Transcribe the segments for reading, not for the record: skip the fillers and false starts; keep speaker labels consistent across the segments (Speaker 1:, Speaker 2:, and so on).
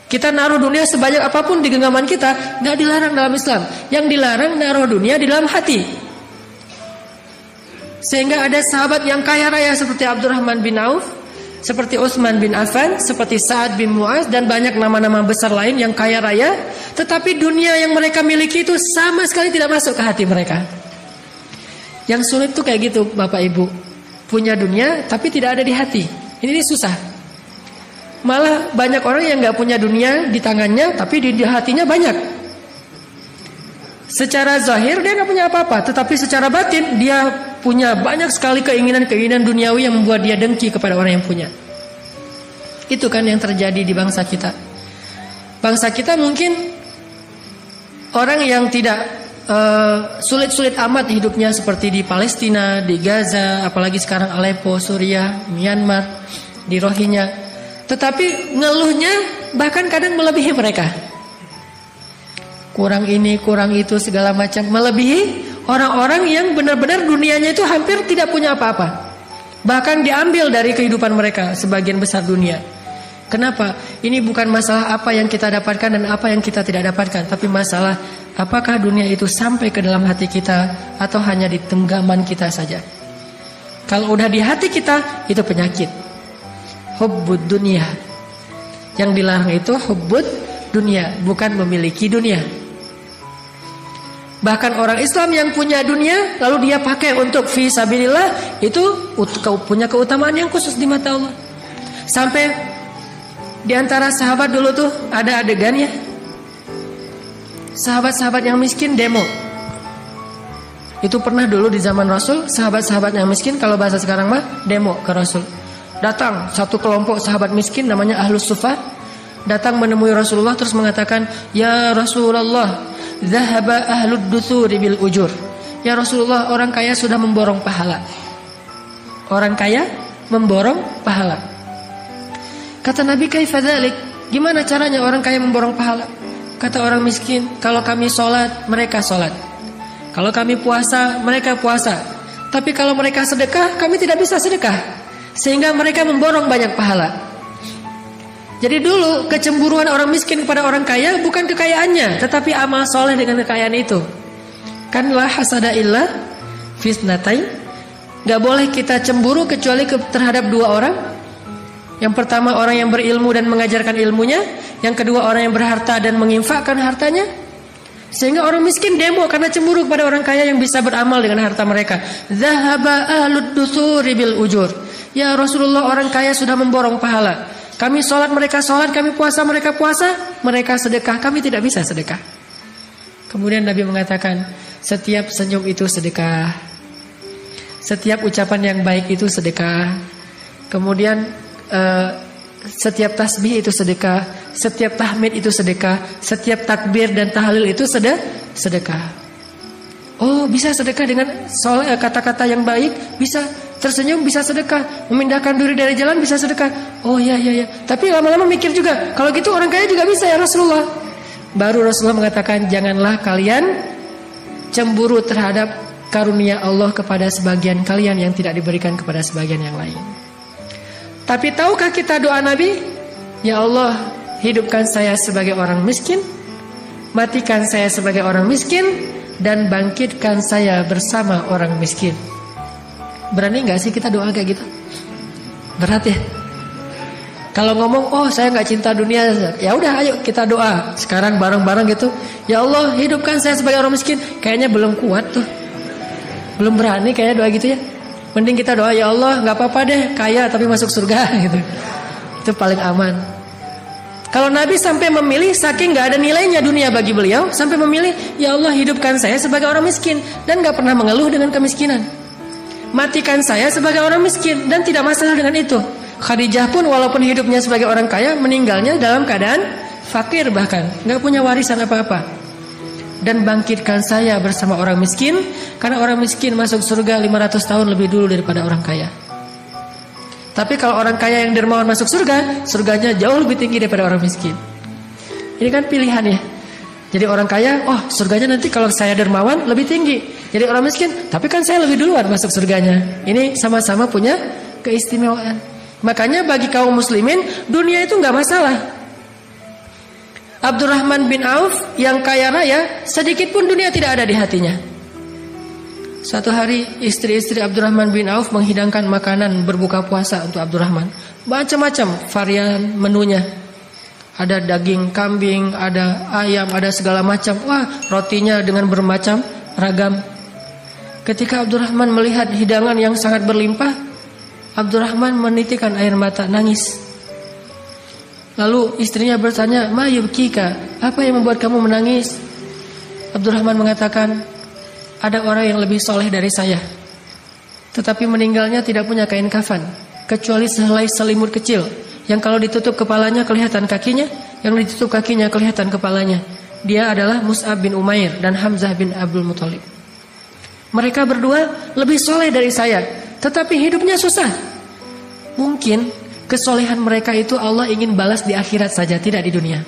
Speaker 1: Kita naruh dunia sebanyak apapun di genggaman kita, nggak dilarang dalam Islam. Yang dilarang naruh dunia di dalam hati. Sehingga ada sahabat yang kaya raya seperti Abdurrahman bin Auf, seperti Utsman bin Affan, seperti Sa'ad bin Mu'az, dan banyak nama-nama besar lain yang kaya raya, tetapi dunia yang mereka miliki itu sama sekali tidak masuk ke hati mereka. Yang sulit tuh kayak gitu, Bapak Ibu. Punya dunia tapi tidak ada di hati. Ini susah. Malah banyak orang yang gak punya dunia di tangannya, tapi di hatinya banyak. Secara zahir dia gak punya apa-apa, tetapi secara batin dia punya banyak sekali keinginan-keinginan duniawi yang membuat dia dengki kepada orang yang punya. Itu kan yang terjadi di bangsa kita. Bangsa kita mungkin orang yang tidak sulit-sulit amat hidupnya, seperti di Palestina, di Gaza, apalagi sekarang Aleppo, Suriah, Myanmar, di Rohingya. Tetapi ngeluhnya bahkan kadang melebihi mereka. Kurang ini, kurang itu, segala macam. Melebihi orang-orang yang benar-benar dunianya itu hampir tidak punya apa-apa. Bahkan diambil dari kehidupan mereka sebagian besar dunia. Kenapa? Ini bukan masalah apa yang kita dapatkan dan apa yang kita tidak dapatkan, tapi masalah apakah dunia itu sampai ke dalam hati kita atau hanya di genggaman kita saja. Kalau udah di hati kita, itu penyakit. Hubbud dunia. Yang dilarang itu hubbud dunia, bukan memiliki dunia. Bahkan orang Islam yang punya dunia lalu dia pakai untuk fi sabilillah, itu punya keutamaan yang khusus di mata Allah. Sampai di antara sahabat dulu tuh ada adegannya. Sahabat-sahabat yang miskin demo. Itu pernah dulu di zaman Rasul, sahabat-sahabat yang miskin, kalau bahasa sekarang mah demo ke Rasul. Datang satu kelompok sahabat miskin namanya Ahlus Suffah, datang menemui Rasulullah terus mengatakan, "Ya Rasulullah, dhahaba ahlud duthuri bil ujur." Ya Rasulullah, orang kaya sudah memborong pahala. Orang kaya memborong pahala. Kata Nabi, "Kaifa dzalik?" Gimana caranya orang kaya memborong pahala? Kata orang miskin, "Kalau kami sholat, mereka sholat. Kalau kami puasa, mereka puasa. Tapi kalau mereka sedekah, kami tidak bisa sedekah. Sehingga mereka memborong banyak pahala." Jadi dulu kecemburuan orang miskin kepada orang kaya bukan kekayaannya, tetapi amal soleh dengan kekayaan itu. Kan la hasada illa fisnatain. Gak boleh kita cemburu kecuali terhadap dua orang. Yang pertama orang yang berilmu dan mengajarkan ilmunya. Yang kedua orang yang berharta dan menginfakkan hartanya. Sehingga orang miskin demo karena cemburu kepada orang kaya yang bisa beramal dengan harta mereka. Zahaba ahlud duthuri bil ujur. Ya Rasulullah, orang kaya sudah memborong pahala. Kami sholat, mereka sholat. Kami puasa, mereka puasa. Mereka sedekah, kami tidak bisa sedekah. Kemudian Nabi mengatakan, setiap senyum itu sedekah. Setiap ucapan yang baik itu sedekah. Kemudian setiap tasbih itu sedekah. Setiap tahmid itu sedekah. Setiap takbir dan tahlil itu sedekah. Oh, bisa sedekah dengan kata-kata yang baik? Bisa. Tersenyum bisa sedekah. Memindahkan duri dari jalan bisa sedekah. Oh ya. Tapi lama-lama mikir juga, kalau gitu orang kaya juga bisa ya Rasulullah. Baru Rasulullah mengatakan, janganlah kalian cemburu terhadap karunia Allah kepada sebagian kalian yang tidak diberikan kepada sebagian yang lain. Tapi tahukah kita doa Nabi? Ya Allah, hidupkan saya sebagai orang miskin, matikan saya sebagai orang miskin, dan bangkitkan saya bersama orang miskin. Berani gak sih kita doa kayak gitu? Berat ya? Kalau ngomong, oh saya gak cinta dunia, ya udah ayo kita doa sekarang bareng-bareng gitu. Ya Allah, hidupkan saya sebagai orang miskin. Kayaknya belum kuat tuh, belum berani kayaknya doa gitu ya. Mending kita doa, ya Allah gak apa-apa deh kaya tapi masuk surga gitu. Itu paling aman. Kalau Nabi sampai memilih, saking gak ada nilainya dunia bagi beliau, sampai memilih, ya Allah hidupkan saya sebagai orang miskin, dan gak pernah mengeluh dengan kemiskinan. Matikan saya sebagai orang miskin, dan tidak masalah dengan itu. Khadijah pun walaupun hidupnya sebagai orang kaya, meninggalnya dalam keadaan fakir, bahkan gak punya warisan apa-apa. Dan bangkitkan saya bersama orang miskin, karena orang miskin masuk surga 500 tahun lebih dulu daripada orang kaya. Tapi kalau orang kaya yang dermawan masuk surga, surganya jauh lebih tinggi daripada orang miskin. Ini kan pilihan ya. Jadi orang kaya, oh surganya nanti kalau saya dermawan lebih tinggi. Jadi orang miskin, tapi kan saya lebih duluan masuk surganya. Ini sama-sama punya keistimewaan. Makanya bagi kaum muslimin, dunia itu gak masalah. Abdurrahman bin Auf yang kaya raya, sedikit pun dunia tidak ada di hatinya. Satu hari istri-istri Abdurrahman bin Auf menghidangkan makanan berbuka puasa untuk Abdurrahman. Macam-macam varian menunya. Ada daging kambing, ada ayam, ada segala macam. Wah, rotinya dengan bermacam ragam. Ketika Abdurrahman melihat hidangan yang sangat berlimpah, Abdurrahman menitikkan air mata, nangis. Lalu istrinya bertanya, "Ma yubkika? Apa yang membuat kamu menangis?" Abdurrahman mengatakan, "Ada orang yang lebih soleh dari saya, tetapi meninggalnya tidak punya kain kafan, kecuali sehelai selimut kecil, yang kalau ditutup kepalanya kelihatan kakinya, yang ditutup kakinya kelihatan kepalanya. Dia adalah Mus'ab bin Umair dan Hamzah bin Abdul Muthalib. Mereka berdua lebih soleh dari saya, tetapi hidupnya susah. Mungkin kesolehan mereka itu Allah ingin balas di akhirat saja, tidak di dunia.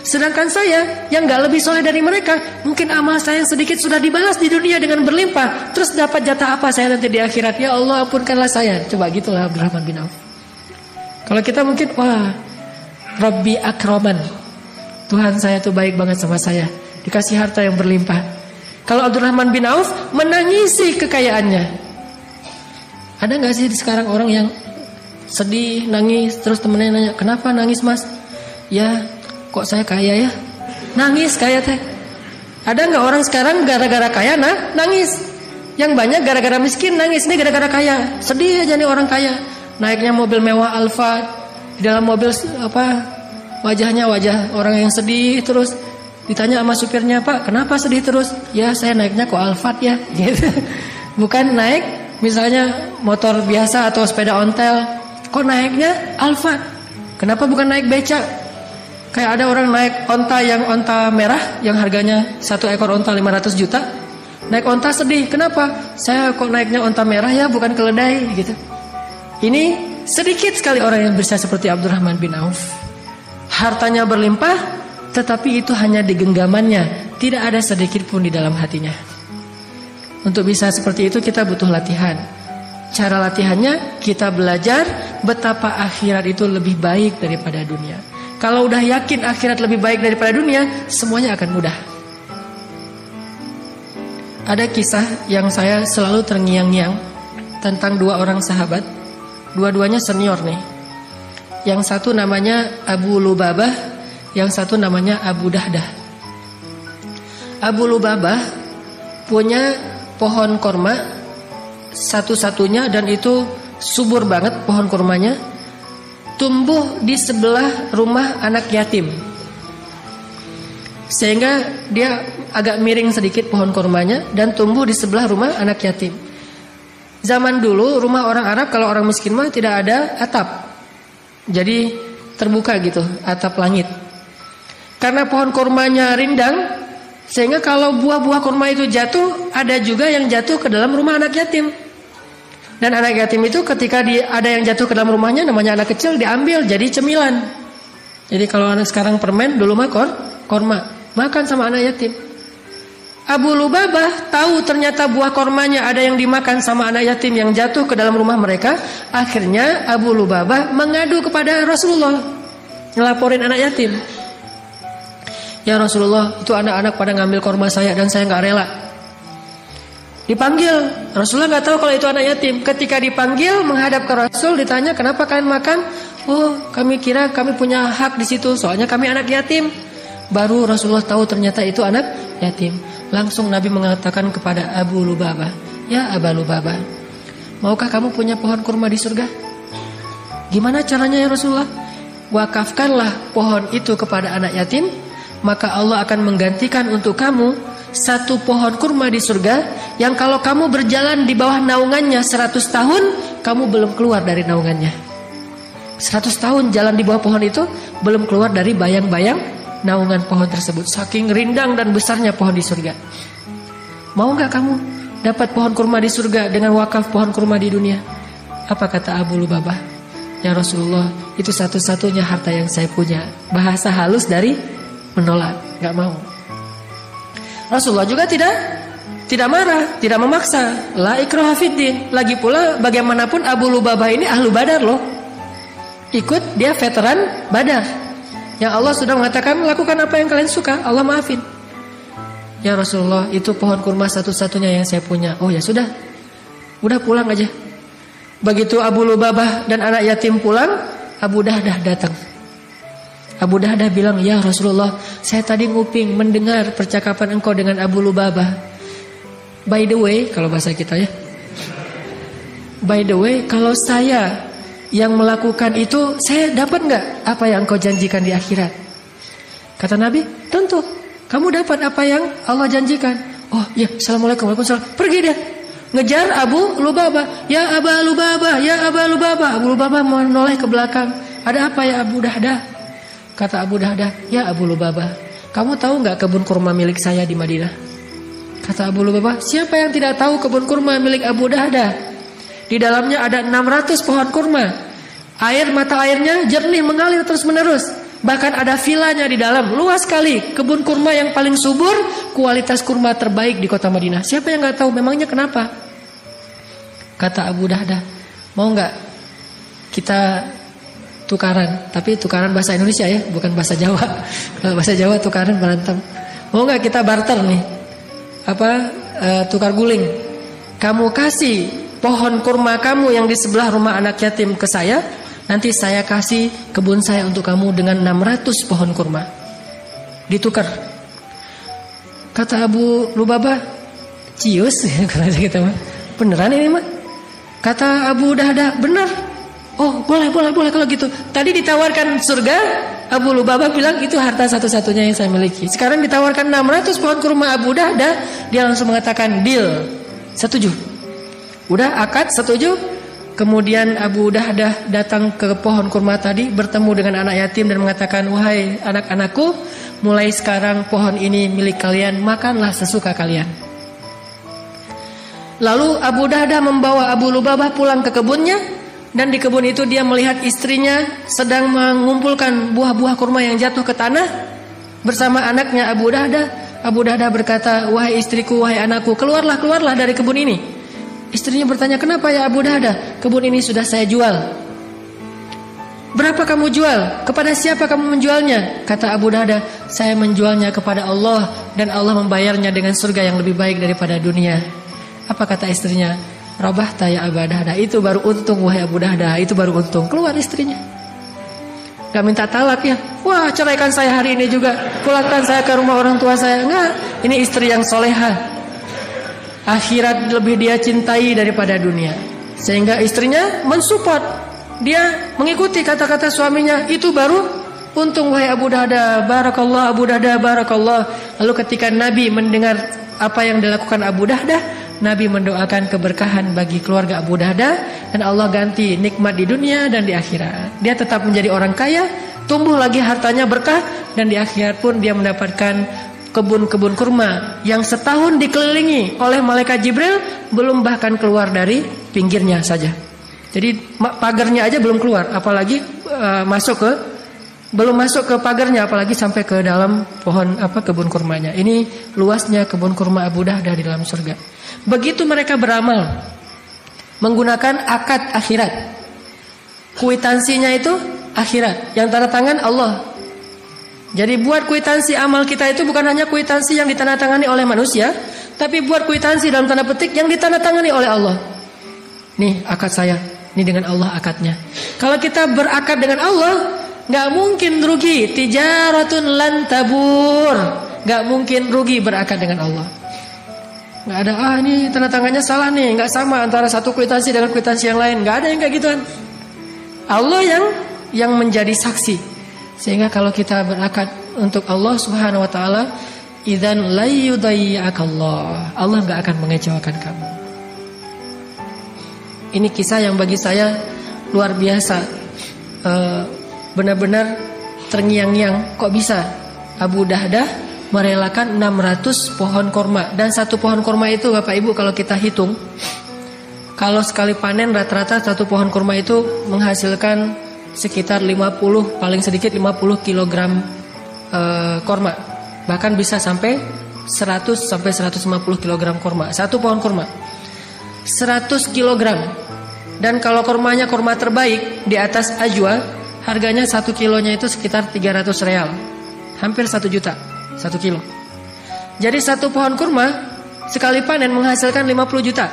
Speaker 1: Sedangkan saya yang gak lebih soleh dari mereka, mungkin amal saya yang sedikit sudah dibalas di dunia dengan berlimpah. Terus dapat jatah apa saya nanti di akhirat? Ya Allah, ampunkanlah saya." Coba gitulah Abdurrahman bin Auf. Kalau kita mungkin, wah, Rabbi akraman, Tuhan saya tuh baik banget sama saya, dikasih harta yang berlimpah. Kalau Abdurrahman bin Auf menangisi kekayaannya. Ada gak sih sekarang orang yang sedih, nangis, terus temennya nanya, "Kenapa nangis, Mas?" "Ya, kok saya kaya ya?" Nangis kaya teh. Ada nggak orang sekarang gara-gara kaya nangis? Yang banyak gara-gara miskin nangis. Ini gara-gara kaya. Sedih aja nih orang kaya. Naiknya mobil mewah Alphard, di dalam mobil wajahnya wajah orang yang sedih. Terus ditanya sama supirnya, "Pak, kenapa sedih terus?" "Ya, saya naiknya kok Alphard ya." Gitu. Bukan naik misalnya motor biasa atau sepeda ontel. Kok naiknya Alphard? Kenapa bukan naik becak? Kayak ada orang naik onta yang onta merah, yang harganya satu ekor onta 500 juta. Naik onta sedih. Kenapa? "Saya kok naiknya onta merah ya, bukan keledai." Gitu. Ini sedikit sekali orang yang bisa seperti Abdurrahman bin Auf. Hartanya berlimpah, tetapi itu hanya di genggamannya, tidak ada sedikit pun di dalam hatinya. Untuk bisa seperti itu kita butuh latihan. Cara latihannya kita belajar betapa akhirat itu lebih baik daripada dunia. Kalau udah yakin akhirat lebih baik daripada dunia, semuanya akan mudah. Ada kisah yang saya selalu terngiang-ngiang tentang dua orang sahabat. Dua-duanya senior nih. Yang satu namanya Abu Lubabah, yang satu namanya Abu Dahdah. Abu Lubabah punya pohon korma satu-satunya, dan itu subur banget pohon kurmanya, tumbuh di sebelah rumah anak yatim, sehingga dia agak miring sedikit pohon kurmanya dan tumbuh di sebelah rumah anak yatim. Zaman dulu rumah orang Arab kalau orang miskin mah tidak ada atap, jadi terbuka gitu atap langit. Karena pohon kurmanya rindang, sehingga kalau buah-buah kurma itu jatuh, ada juga yang jatuh ke dalam rumah anak yatim. Dan anak yatim itu ketika ada yang jatuh ke dalam rumahnya, namanya anak kecil, diambil jadi cemilan. Jadi kalau anak sekarang permen, dulu mah korma, makan sama anak yatim. Abu Lubabah tahu ternyata buah kormanya ada yang dimakan sama anak yatim yang jatuh ke dalam rumah mereka. Akhirnya Abu Lubabah mengadu kepada Rasulullah, ngelaporin anak yatim. "Ya Rasulullah, itu anak-anak pada ngambil korma saya dan saya gak rela." Dipanggil, Rasulullah gak tahu kalau itu anak yatim. Ketika dipanggil menghadap ke Rasul, ditanya, "Kenapa kalian makan?" "Oh, kami kira kami punya hak di situ, soalnya kami anak yatim." Baru Rasulullah tahu ternyata itu anak yatim. Langsung Nabi mengatakan kepada Abu Lubabah, "Ya Abu Lubabah, maukah kamu punya pohon kurma di surga?" "Gimana caranya ya Rasulullah?" "Wakafkanlah pohon itu kepada anak yatim, maka Allah akan menggantikan untuk kamu satu pohon kurma di surga yang kalau kamu berjalan di bawah naungannya 100 tahun, kamu belum keluar dari naungannya." 100 tahun jalan di bawah pohon itu, belum keluar dari bayang-bayang naungan pohon tersebut. Saking rindang dan besarnya pohon di surga. Mau gak kamu dapat pohon kurma di surga dengan wakaf pohon kurma di dunia? Apa kata Abu Lubabah? "Ya Rasulullah, itu satu-satunya harta yang saya punya." Bahasa halus dari menolak, gak mau. Rasulullah juga tidak marah, tidak memaksa. La ikraha fiddin. Lagi pula bagaimanapun Abu Lubabah ini ahlu Badar loh. Ikut, dia veteran Badar. Yang Allah sudah mengatakan lakukan apa yang kalian suka, Allah maafin. Ya Rasulullah, itu pohon kurma satu-satunya yang saya punya. Oh ya sudah, udah pulang aja. Begitu Abu Lubabah dan anak yatim pulang, Abu Dahdah datang. Abu Dahdah bilang, ya Rasulullah, saya tadi nguping mendengar percakapan engkau dengan Abu Lubabah. By the way, kalau bahasa kita ya, by the way, kalau saya yang melakukan itu, saya dapat nggak apa yang engkau janjikan di akhirat? Kata Nabi, tentu, kamu dapat apa yang Allah janjikan. Oh ya, assalamualaikum, waalaikumsalam. Pergi dia, ngejar Abu Lubabah. Ya Abu Lubabah, ya Abu Lubabah. Abu Lubabah menoleh ke belakang. Ada apa ya Abu Dahdah? Kata Abu Dahdah, ya Abu Lubabah, kamu tahu nggak kebun kurma milik saya di Madinah? Kata Abu Lubabah, siapa yang tidak tahu kebun kurma milik Abu Dahdah? Di dalamnya ada 600 pohon kurma. Mata airnya jernih mengalir terus menerus. Bahkan ada vilanya di dalam, luas sekali. Kebun kurma yang paling subur, kualitas kurma terbaik di kota Madinah. Siapa yang nggak tahu? Memangnya kenapa? Kata Abu Dahdah, mau nggak kita tukaran, tapi tukaran bahasa Indonesia ya, bukan bahasa Jawa. Kalau bahasa Jawa tukaran berantem. Mau nggak kita barter nih? Tukar guling. Kamu kasih pohon kurma kamu yang di sebelah rumah anak yatim ke saya, nanti saya kasih kebun saya untuk kamu dengan 600 pohon kurma. Ditukar. Kata Abu Lubabah, cius, kata kita mah. Beneran ini mah? Kata Abu Dahdah, benar. Oh boleh kalau gitu. Tadi ditawarkan surga, Abu Lubabah bilang itu harta satu-satunya yang saya miliki. Sekarang ditawarkan 600 pohon kurma Abu Dahdah, dia langsung mengatakan deal, setuju. Udah akad setuju. Kemudian Abu Dahdah datang ke pohon kurma tadi, bertemu dengan anak yatim dan mengatakan, wahai anak-anakku, mulai sekarang pohon ini milik kalian, makanlah sesuka kalian. Lalu Abu Dahdah membawa Abu Lubabah pulang ke kebunnya. Dan di kebun itu dia melihat istrinya sedang mengumpulkan buah-buah kurma yang jatuh ke tanah bersama anaknya Abu Dahdah. Abu Dahdah berkata, wahai istriku, wahai anakku, keluarlah dari kebun ini. Istrinya bertanya, kenapa ya Abu Dahdah? Kebun ini sudah saya jual. Berapa kamu jual? Kepada siapa kamu menjualnya? Kata Abu Dahdah, saya menjualnya kepada Allah dan Allah membayarnya dengan surga yang lebih baik daripada dunia. Apa kata istrinya? Rabahta ya Abu Dahdah, itu baru untung wahai Abu Dahdah, itu baru untung. Keluar istrinya. Gak minta talak ya. Wah, ceraikan saya hari ini juga, pulangkan saya ke rumah orang tua saya. Enggak, ini istri yang soleha. Akhirat lebih dia cintai daripada dunia. Sehingga istrinya mensupport, dia mengikuti kata-kata suaminya. Itu baru untung wahai Abu Dahdah. Barakallah Abu Dahdah, barakallah. Lalu ketika Nabi mendengar apa yang dilakukan Abu Dahdah, Nabi mendoakan keberkahan bagi keluarga Abu Dahdah dan Allah ganti nikmat di dunia dan di akhirat. Dia tetap menjadi orang kaya, tumbuh lagi hartanya berkah, dan di akhirat pun dia mendapatkan kebun-kebun kurma yang setahun dikelilingi oleh malaikat Jibril, belum bahkan keluar dari pinggirnya saja. Jadi pagarnya aja belum keluar, apalagi belum masuk ke pagarnya, apalagi sampai ke dalam pohon kebun kurmanya. Ini luasnya kebun kurma Abu Dahdah di dalam surga. Begitu mereka beramal menggunakan akad akhirat. Kuitansinya itu akhirat, yang tanda tangan Allah. Jadi buat kuitansi amal kita itu bukan hanya kuitansi yang ditandatangani oleh manusia, tapi buat kuitansi dalam tanda petik yang ditandatangani oleh Allah. Nih akad saya, ini dengan Allah akadnya. Kalau kita berakad dengan Allah, gak mungkin rugi. Tijaratun lan tabur. Gak mungkin rugi berakad dengan Allah. Gak ada, ini tanda tangannya salah nih, gak sama antara satu kwitansi dengan kwitansi yang lain. Gak ada yang kayak gituan. Allah yang menjadi saksi. Sehingga kalau kita berakad untuk Allah Subhanahu wa taala, idzan la yudayyi'akallah. Allah gak akan mengecewakan kamu. Ini kisah yang bagi saya luar biasa. Benar-benar terngiang-ngiang, kok bisa Abu Dahdah merelakan 600 pohon kurma. Dan satu pohon kurma itu Bapak Ibu kalau kita hitung, kalau sekali panen rata-rata satu pohon kurma itu menghasilkan sekitar 50, paling sedikit 50 kg kurma. Bahkan bisa sampai 100 sampai 150 kg kurma. Satu pohon kurma 100 kg. Dan kalau kurmanya kurma terbaik di atas ajwa, Harganya 1 kilonya itu sekitar 300 real. Hampir 1 juta 1 kilo. Jadi 1 pohon kurma sekali panen menghasilkan 50 juta.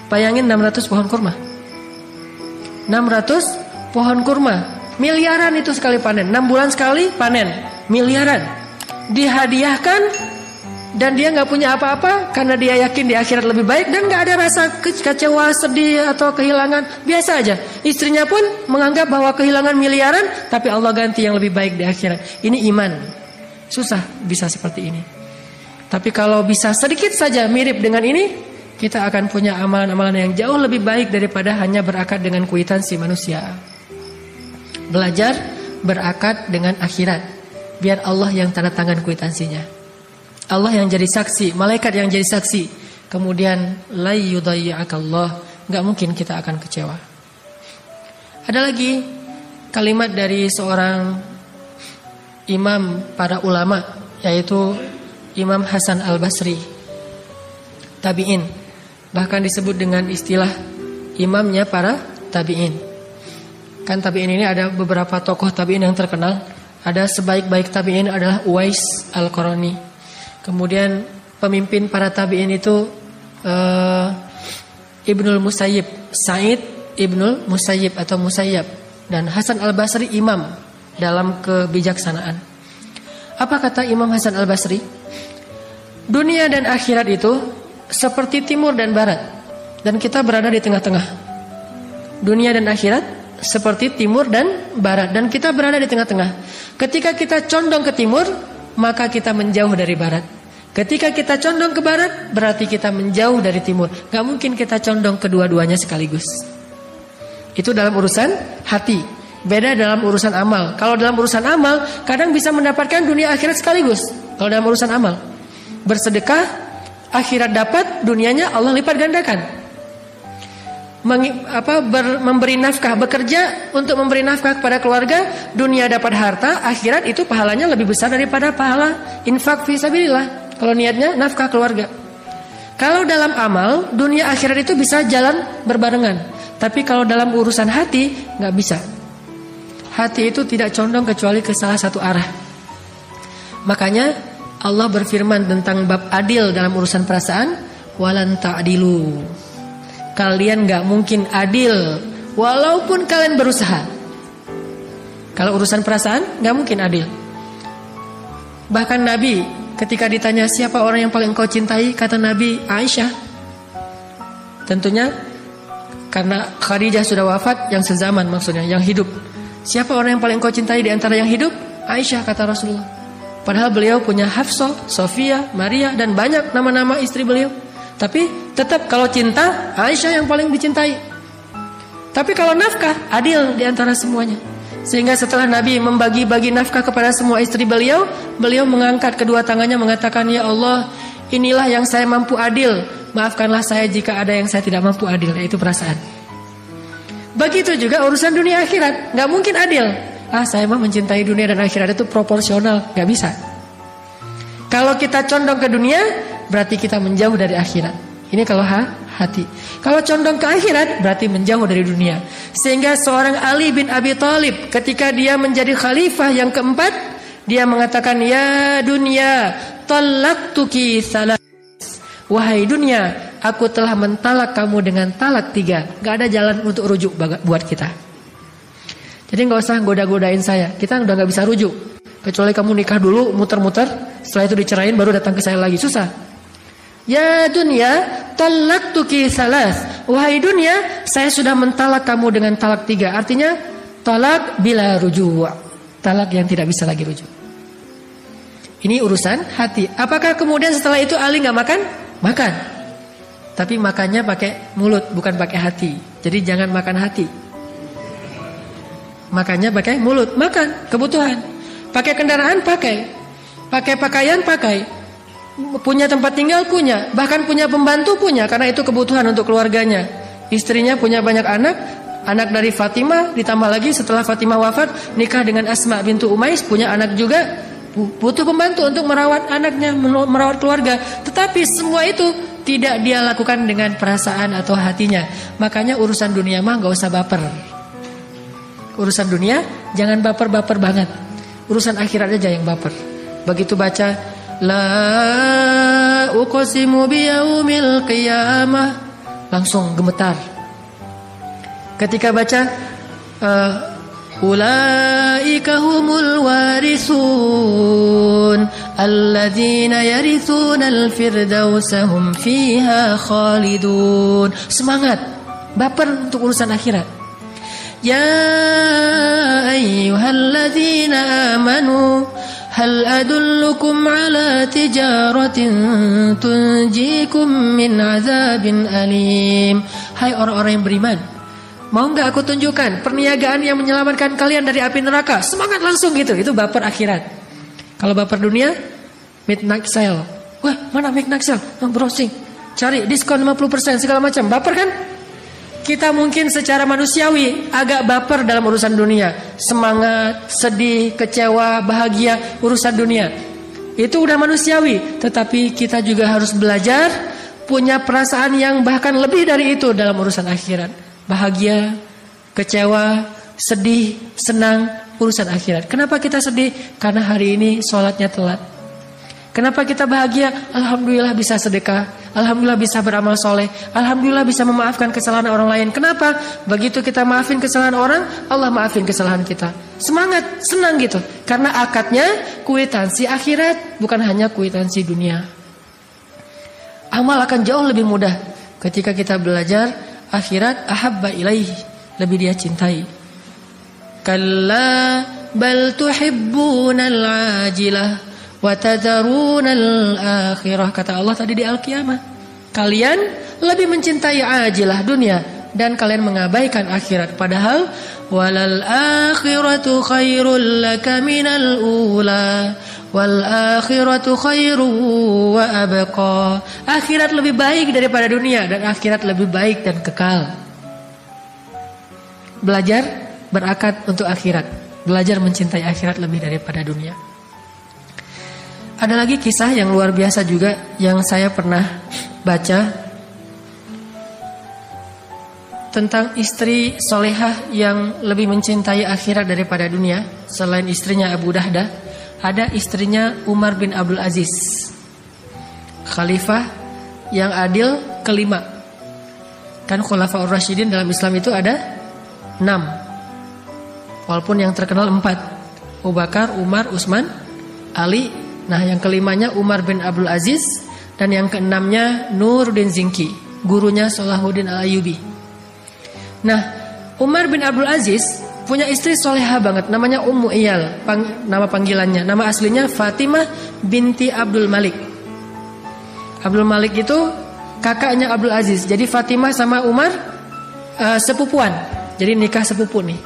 Speaker 1: Bayangin 600 pohon kurma. 600 pohon kurma. Miliaran itu sekali panen. 6 bulan sekali panen. Miliaran. Dihadiahkan dan dia gak punya apa-apa karena dia yakin di akhirat lebih baik dan gak ada rasa kecewa, sedih atau kehilangan. Biasa aja. Istrinya pun menganggap bahwa kehilangan miliaran tapi Allah ganti yang lebih baik di akhirat. Ini iman. Susah bisa seperti ini. Tapi kalau bisa sedikit saja mirip dengan ini, kita akan punya amalan-amalan yang jauh lebih baik daripada hanya berakad dengan kwitansi manusia. Belajar berakad dengan akhirat. Biar Allah yang tanda tangan kwitansinya. Allah yang jadi saksi, malaikat yang jadi saksi. Kemudian la yudayyi'akallah, enggak mungkin kita akan kecewa. Ada lagi kalimat dari seorang imam para ulama, yaitu Imam Hasan Al-Basri, tabi'in. Bahkan disebut dengan istilah imamnya para tabi'in. Kan tabi'in ini ada beberapa tokoh tabi'in yang terkenal. Ada sebaik-baik tabi'in adalah Uwais Al-Qarani. Kemudian pemimpin para tabi'in itu Ibnul Musayyib, Sa'id Ibnul Musayyib atau Musayyab. Dan Hasan Al-Basri imam dalam kebijaksanaan. Apa kata Imam Hasan Al-Basri? Dunia dan akhirat itu seperti timur dan barat. Dan kita berada di tengah-tengah. Dunia dan akhirat seperti timur dan barat. Dan kita berada di tengah-tengah. Ketika kita condong ke timur, maka kita menjauh dari barat. Ketika kita condong ke barat, berarti kita menjauh dari timur. Gak mungkin kita condong kedua-duanya sekaligus. Itu dalam urusan hati. Beda dalam urusan amal. Kalau dalam urusan amal, kadang bisa mendapatkan dunia akhirat sekaligus. Kalau dalam urusan amal, bersedekah, akhirat dapat, dunianya Allah lipat gandakan. Memberi nafkah, bekerja untuk memberi nafkah kepada keluarga, dunia dapat harta, akhirat itu pahalanya lebih besar daripada pahala infak fi sabilillah. Kalau niatnya nafkah keluarga. Kalau dalam amal, dunia akhirat itu bisa jalan berbarengan. Tapi kalau dalam urusan hati, gak bisa. Hati itu tidak condong kecuali ke salah satu arah. Makanya Allah berfirman tentang bab adil dalam urusan perasaan, walan ta'dilu. Kalian gak mungkin adil walaupun kalian berusaha. Kalau urusan perasaan gak mungkin adil. Bahkan Nabi ketika ditanya siapa orang yang paling engkau cintai, kata Nabi Aisyah. Tentunya karena Khadijah sudah wafat, yang sezaman maksudnya, yang hidup. Siapa orang yang paling engkau cintai di antara yang hidup? Aisyah, kata Rasulullah. Padahal beliau punya Hafsah, Sofia, Maria dan banyak nama-nama istri beliau. Tapi tetap kalau cinta, Aisyah yang paling dicintai. Tapi kalau nafkah, adil di antara semuanya. Sehingga setelah Nabi membagi-bagi nafkah kepada semua istri beliau, beliau mengangkat kedua tangannya mengatakan, ya Allah, inilah yang saya mampu adil. Maafkanlah saya jika ada yang saya tidak mampu adil, yaitu perasaan. Begitu juga urusan dunia akhirat, gak mungkin adil. Saya mah mencintai dunia dan akhirat itu proporsional, gak bisa. Kalau kita condong ke dunia, berarti kita menjauh dari akhirat. Ini kalau hati. Kalau condong ke akhirat, berarti menjauh dari dunia. Sehingga seorang Ali bin Abi Thalib, ketika dia menjadi khalifah yang keempat, dia mengatakan, ya dunia, talaqtuki salas. Wahai dunia, aku telah mentalak kamu dengan talak 3. Gak ada jalan untuk rujuk buat kita. Jadi gak usah goda-godain saya. Kita udah gak bisa rujuk. Kecuali kamu nikah dulu, muter-muter, setelah itu dicerain baru datang ke saya lagi. Susah. Ya dunia, talaqtuki salas. Wahai dunia, saya sudah mentalak kamu dengan talak 3. Artinya talak bila rujuk. Talak yang tidak bisa lagi rujuk. Ini urusan hati. Apakah kemudian setelah itu Ali gak makan? Makan. Tapi makannya pakai mulut, bukan pakai hati. Jadi jangan makan hati. Makannya pakai mulut. Makan, kebutuhan. Pakai kendaraan, pakai. Pakai pakaian, pakai. Punya tempat tinggal, punya. Bahkan punya pembantu, punya. Karena itu kebutuhan untuk keluarganya. Istrinya punya banyak anak. Anak dari Fatimah, ditambah lagi setelah Fatimah wafat, nikah dengan Asma bintu Umais, punya anak juga. Butuh pembantu untuk merawat anaknya, merawat keluarga. Tetapi semua itu tidak dia lakukan dengan perasaan atau hatinya. Makanya urusan dunia mah gak usah baper. urusan dunia, jangan baper-baper banget. Urusan akhirat aja yang baper. Begitu baca la uqsimu biyaumil qiyamah, langsung gemetar. Ketika baca ulaika humul warisun alladzina yarithunal firdausa hum fiha khalidun. Semangat, baper untuk urusan akhirat. Ya ayyuhalladzina amanu hal adullukum ala tijaratin tunjikum min azabin alim. Hai orang-orang yang beriman, mau gak aku tunjukkan perniagaan yang menyelamatkan kalian dari api neraka? Semangat langsung gitu. Itu baper akhirat. Kalau baper dunia, midnight sale. Wah, mana midnight sale? Browsing, cari diskon 50% segala macam. Baper kan? Kita mungkin secara manusiawi agak baper dalam urusan dunia. Semangat, sedih, kecewa, bahagia, urusan dunia. Itu udah manusiawi. Tetapi kita juga harus belajar punya perasaan yang bahkan lebih dari itu dalam urusan akhirat. Bahagia, kecewa, sedih, senang, urusan akhirat. Kenapa kita sedih? Karena hari ini sholatnya telat. Kenapa kita bahagia? Alhamdulillah bisa sedekah, alhamdulillah bisa beramal soleh, alhamdulillah bisa memaafkan kesalahan orang lain. Kenapa? Begitu kita maafin kesalahan orang, Allah maafin kesalahan kita. Semangat, senang gitu. Karena akadnya kwitansi akhirat, bukan hanya kwitansi dunia. Amal akan jauh lebih mudah ketika kita belajar akhirat. Ahabba ilaihi, lebih dia cintai. Kalla bal tuhibbunal ajilah wa tadharunal akhirah. Kata Allah tadi di Al-Qiyamah, kalian lebih mencintai ajilah dunia dan kalian mengabaikan akhirat. Padahal walal akhiratu khairul laka minal ula wal akhiratu khairu wa abqa. Akhirat lebih baik daripada dunia dan akhirat lebih baik dan kekal. Belajar berakad untuk akhirat, belajar mencintai akhirat lebih daripada dunia. Ada lagi kisah yang luar biasa juga yang saya pernah baca tentang istri solehah yang lebih mencintai akhirat daripada dunia. Selain istrinya Abu Dahdah, ada istrinya Umar bin Abdul Aziz, khalifah yang adil kelima. Kan Khulafaur Rasyidin dalam Islam itu ada 6, walaupun yang terkenal 4, Abu Bakar, Umar, Utsman, Ali. Nah, yang kelimanya Umar bin Abdul Aziz dan yang keenamnya Nuruddin Zinki, gurunya Salahuddin Al-Ayyubi. Nah, Umar bin Abdul Aziz punya istri solehah banget, namanya Ummu Iyal, nama panggilannya. Nama aslinya Fatimah binti Abdul Malik. Abdul Malik itu kakaknya Abdul Aziz. Jadi Fatimah sama Umar sepupuan. Jadi nikah sepupu nih.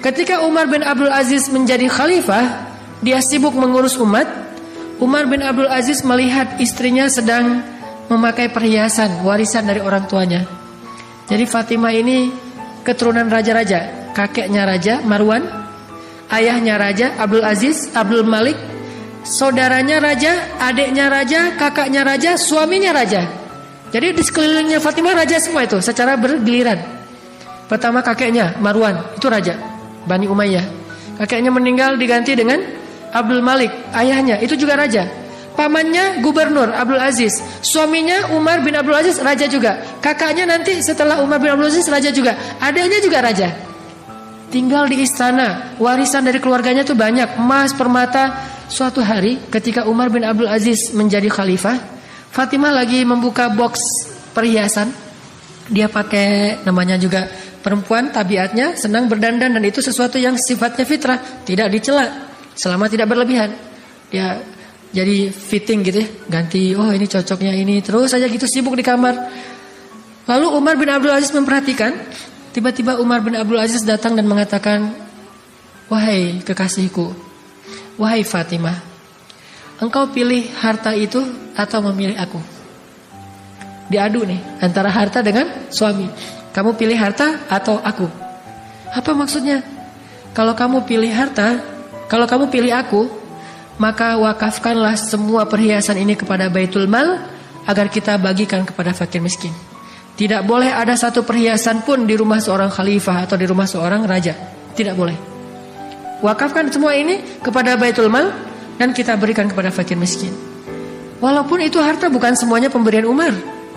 Speaker 1: Ketika Umar bin Abdul Aziz menjadi khalifah, dia sibuk mengurus umat. Umar bin Abdul Aziz melihat istrinya sedang memakai perhiasan warisan dari orang tuanya. Jadi Fatimah ini keturunan raja-raja. Kakeknya raja Marwan, ayahnya raja Abdul Aziz, Abdul Malik, saudaranya raja, adiknya raja, kakaknya raja, suaminya raja. Jadi di sekelilingnya Fatimah raja semua itu secara bergiliran. Pertama kakeknya Marwan, itu raja Bani Umayyah. Kakeknya meninggal diganti dengan Abdul Malik, ayahnya itu juga raja. Pamannya gubernur Abdul Aziz, suaminya Umar bin Abdul Aziz raja juga. Kakaknya nanti setelah Umar bin Abdul Aziz raja juga. Adiknya juga raja. Tinggal di istana, warisan dari keluarganya tuh banyak, emas, permata. Suatu hari ketika Umar bin Abdul Aziz menjadi khalifah, Fatimah lagi membuka box perhiasan. Dia pakai, namanya juga perempuan, tabiatnya senang berdandan dan itu sesuatu yang sifatnya fitrah, tidak dicela. Selama tidak berlebihan. Dia jadi fitting gitu ya, ganti, oh ini cocoknya ini, terus saja gitu sibuk di kamar. Lalu Umar bin Abdul Aziz memperhatikan. Tiba-tiba Umar bin Abdul Aziz datang dan mengatakan, wahai kekasihku, wahai Fatimah, engkau pilih harta itu atau memilih aku? Diadu nih antara harta dengan suami. Kamu pilih harta atau aku? Apa maksudnya? Kalau kamu pilih harta, kalau kamu pilih aku, maka wakafkanlah semua perhiasan ini kepada Baitul Mal agar kita bagikan kepada fakir miskin. Tidak boleh ada satu perhiasan pun di rumah seorang khalifah atau di rumah seorang raja. Tidak boleh. Wakafkan semua ini kepada Baitul Mal dan kita berikan kepada fakir miskin. Walaupun itu harta bukan semuanya pemberian Umar,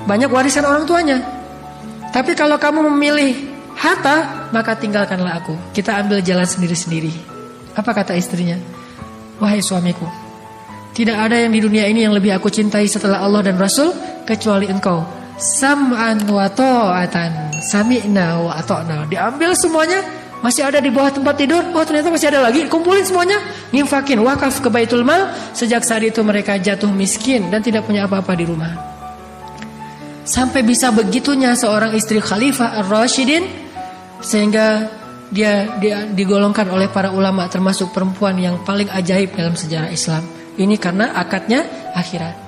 Speaker 1: banyak warisan orang tuanya. Tapi kalau kamu memilih harta, maka tinggalkanlah aku. Kita ambil jalan sendiri-sendiri. Apa kata istrinya? Wahai suamiku, tidak ada yang di dunia ini yang lebih aku cintai setelah Allah dan Rasul kecuali engkau. Sam'an wa ta'atan, sami'na wa ata'na. Diambil semuanya, masih ada di bawah tempat tidur. Oh ternyata masih ada lagi. Kumpulin semuanya, nginfakin, wakaf ke Baitul Mal. Sejak saat itu mereka jatuh miskin dan tidak punya apa-apa di rumah. Sampai bisa begitunya seorang istri Khalifah Ar-Rasyidin, sehingga dia digolongkan oleh para ulama termasuk perempuan yang paling ajaib dalam sejarah Islam. Ini karena akadnya akhirat.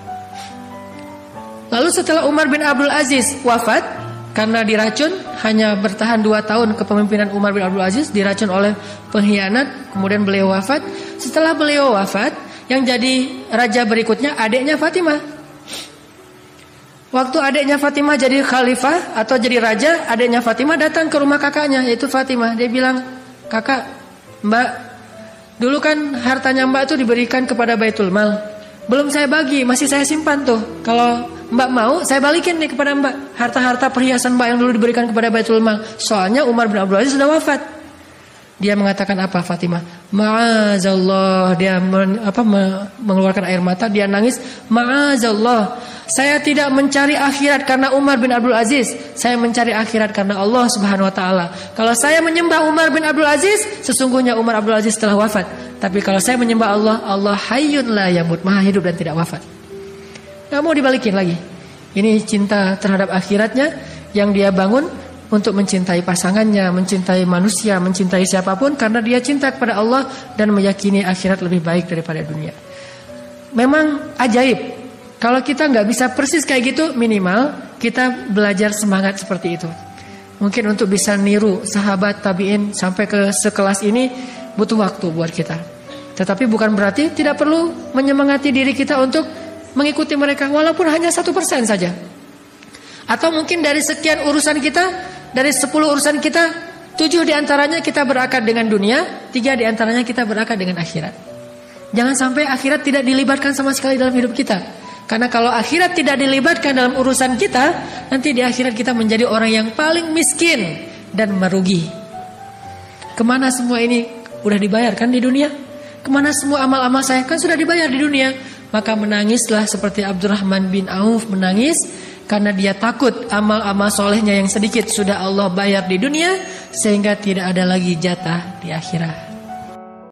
Speaker 1: Lalu setelah Umar bin Abdul Aziz wafat karena diracun, hanya bertahan 2 tahun kepemimpinan Umar bin Abdul Aziz, diracun oleh pengkhianat, kemudian beliau wafat. Setelah beliau wafat, yang jadi raja berikutnya adiknya Fatimah. Waktu adiknya Fatimah jadi khalifah atau jadi raja, adiknya Fatimah datang ke rumah kakaknya, yaitu Fatimah. Dia bilang, "Kakak, Mbak, dulu kan hartanya Mbak itu diberikan kepada Baitul Mal. Belum saya bagi, masih saya simpan tuh. Kalau Mbak mau, saya balikin nih kepada Mbak harta-harta perhiasan Mbak yang dulu diberikan kepada Baitul Mal. Soalnya Umar bin Abdul Aziz sudah wafat." Dia mengatakan apa Fatimah? Ma'azallah. Dia mengeluarkan air mata, dia nangis. Ma'azallah. Saya tidak mencari akhirat karena Umar bin Abdul Aziz. Saya mencari akhirat karena Allah Subhanahu wa taala. Kalau saya menyembah Umar bin Abdul Aziz, sesungguhnya Umar Abdul Aziz telah wafat. Tapi kalau saya menyembah Allah, Allah hayyun la yamut, maha hidup dan tidak wafat. Gak mau dibalikin lagi. Ini cinta terhadap akhiratnya yang dia bangun untuk mencintai pasangannya, mencintai manusia, mencintai siapapun, karena dia cinta kepada Allah dan meyakini akhirat lebih baik daripada dunia. Memang ajaib. Kalau kita nggak bisa persis kayak gitu, minimal kita belajar semangat seperti itu. Mungkin untuk bisa niru sahabat tabi'in sampai ke sekelas ini butuh waktu buat kita. Tetapi bukan berarti tidak perlu menyemangati diri kita untuk mengikuti mereka, walaupun hanya 1% saja. Atau mungkin dari sekian urusan kita, dari 10 urusan kita, 7 diantaranya kita berakad dengan dunia, 3 diantaranya kita berakad dengan akhirat. Jangan sampai akhirat tidak dilibatkan sama sekali dalam hidup kita. Karena kalau akhirat tidak dilibatkan dalam urusan kita, nanti di akhirat kita menjadi orang yang paling miskin dan merugi. Kemana semua ini udah dibayarkan di dunia? Kemana semua amal-amal saya? Kan sudah dibayar di dunia. Maka menangislah seperti Abdurrahman bin Auf menangis, karena dia takut amal-amal solehnya yang sedikit sudah Allah bayar di dunia, sehingga tidak ada lagi jatah di akhirat.